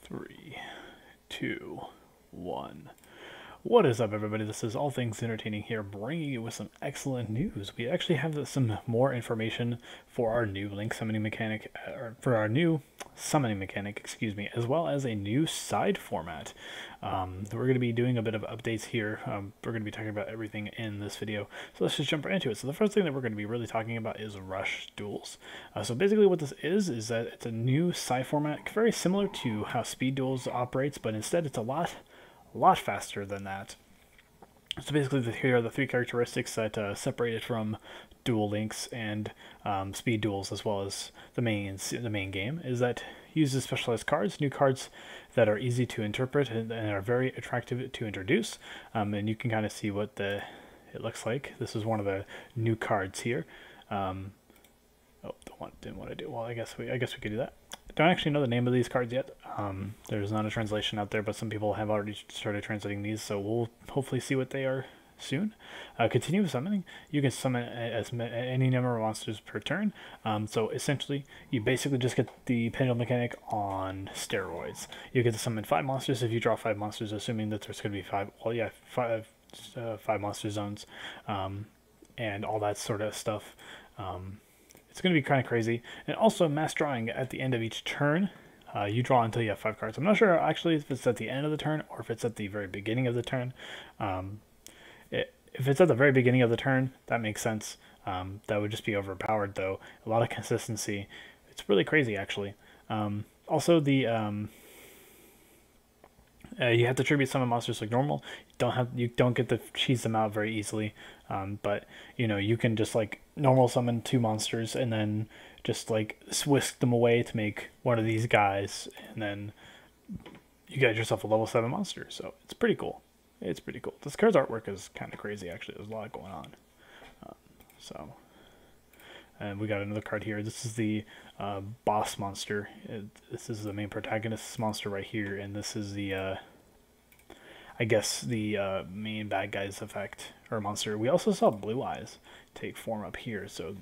3, 2, 1. What is up, everybody? This is All Things Entertaining here, bringing you with some excellent news. We actually have some more information for our new link summoning mechanic, excuse me, as well as a new side format. We're going to be doing a bit of updates here. We're going to be talking about everything in this video. So let's just jump right into it. So the first thing that we're going to be really talking about is Rush Duels. So basically what this is that it's a new side format, very similar to how Speed Duels operates, but instead it's a lot faster than that. So basically, here are the three characteristics that separate it from Duel Links and Speed Duels, as well as the main game, is that it uses specialized cards, new cards that are easy to interpret and are very attractive to introduce. And you can kind of see what it looks like. This is one of the new cards here. Didn't want to do. Well, I guess we could do that. Don't actually know the name of these cards yet. There's not a translation out there, but some people have already started translating these, so we'll hopefully see what they are soon. Continuous summoning. You can summon any number of monsters per turn. So essentially, you basically just get the pendulum mechanic on steroids. You get to summon 5 monsters if you draw 5 monsters, assuming that there's going to be 5. Well, yeah, 5 monster zones, and all that sort of stuff. It's going to be kind of crazy. And also mass drawing at the end of each turn. You draw until you have 5 cards. I'm not sure actually if it's at the end of the turn or if it's at the very beginning of the turn. If it's at the very beginning of the turn, that makes sense. That would just be overpowered though. A lot of consistency. It's really crazy actually. Also the you have to tribute summon monsters like normal. You don't get to cheese them out very easily, but you can just like normal summon 2 monsters and then just like whisk them away to make one of these guys, and then you get yourself a level 7 monster. So it's pretty cool. It's pretty cool. This card's artwork is kind of crazy actually. There's a lot going on. And we got another card here. This is the boss monster. This is the main protagonist's monster right here, and this is the, I guess, the main bad guy's effect, or monster. We also saw Blue Eyes take form up here, so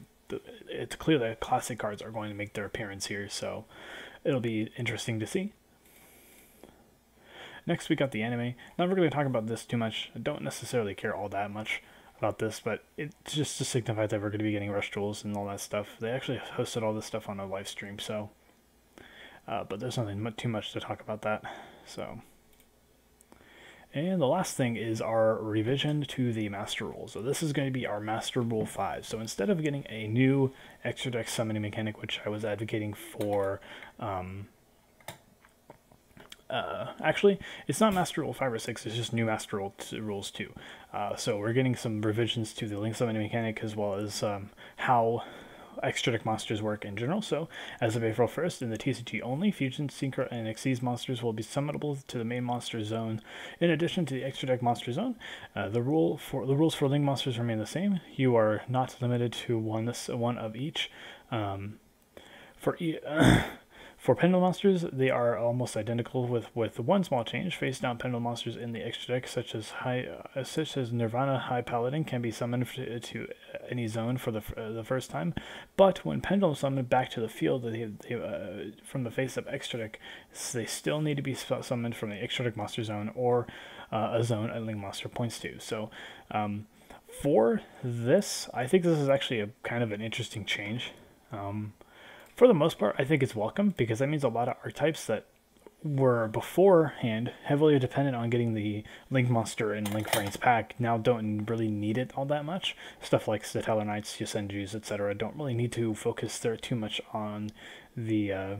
it's clear that classic cards are going to make their appearance here, so it'll be interesting to see. Next, we got the anime. Not really going to talk about this too much. I don't necessarily care all that much about this, but it's just to signify that we're going to be getting Rush Duels and all that stuff. They actually hosted all this stuff on a live stream, so but there's nothing too much to talk about that. So, and the last thing is our revision to the Master Rule. So this is going to be our Master Rule 5. So instead of getting a new extra deck summoning mechanic, which I was advocating for, actually, it's not Master Rule 5 or 6, it's just new Master Rules 2. So we're getting some revisions to the link summoning mechanic, as well as how extra deck monsters work in general. So as of April 1st, in the TCG only, Fusion, Synchro, and Xyz monsters will be summonable to the main monster zone. In addition to the extra deck monster zone, the rules for link monsters remain the same. You are not limited to one of each. For pendulum monsters, they are almost identical with one small change. Face down pendulum monsters in the extra deck, such as Nirvana High Paladin, can be summoned to any zone for the first time. But when pendulum summoned back to the field from the face of extra deck, they still need to be summoned from the extra deck monster zone or a zone a link monster points to. So for this, I think this is actually a kind of an interesting change. For the most part, I think it's welcome, because that means a lot of archetypes that were beforehand heavily dependent on getting the Link Monster and Link Frames pack now don't really need it all that much. Stuff like Stellar Knights, Yosenjus, etc. don't really need to focus there too much on the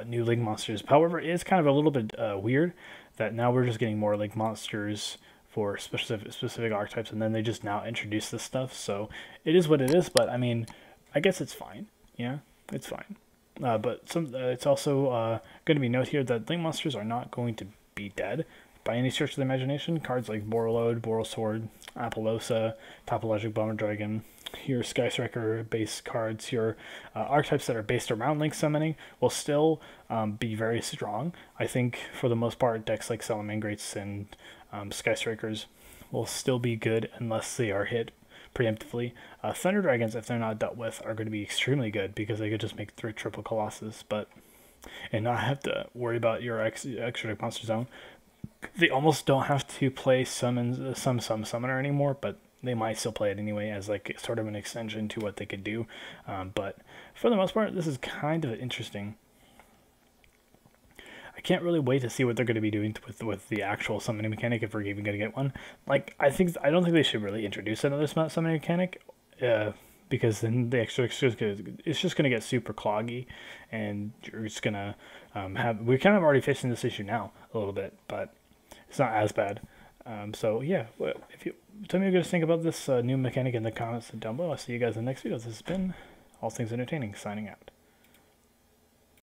new Link Monsters. However, it is kind of a little bit weird that now we're just getting more Link Monsters for specific archetypes, and then they just now introduce this stuff. So it is what it is, but I mean, I guess it's fine. Yeah. It's fine, but it's also going to be noted here that link monsters are not going to be dead by any stretch of the imagination. Cards like Borreload, Borrelsword, Apollosa, Topologic Bomber Dragon, your Sky Striker base cards, your archetypes that are based around link summoning will still be very strong. I think for the most part, decks like Salamangreats and Sky Strikers will still be good unless they are hit preemptively. Thunder Dragons, if they're not dealt with, are going to be extremely good because they could just make 3 triple Colossus, but and not have to worry about your extra deck monster zone. They almost don't have to play some summoner anymore, but they might still play it anyway as like sort of an extension to what they could do. But for the most part, this is kind of interesting. I can't really wait to see what they're going to be doing with the actual summoning mechanic, if we're even going to get one. Like, I don't think they should really introduce another summoning mechanic, because then the extra it's just going to get super cloggy, and you're just going to we're kind of already facing this issue now a little bit, but it's not as bad. So yeah, if you tell me what you guys think about this new mechanic in the comments down below. I'll see you guys in the next video. This has been All Things Entertaining, signing out.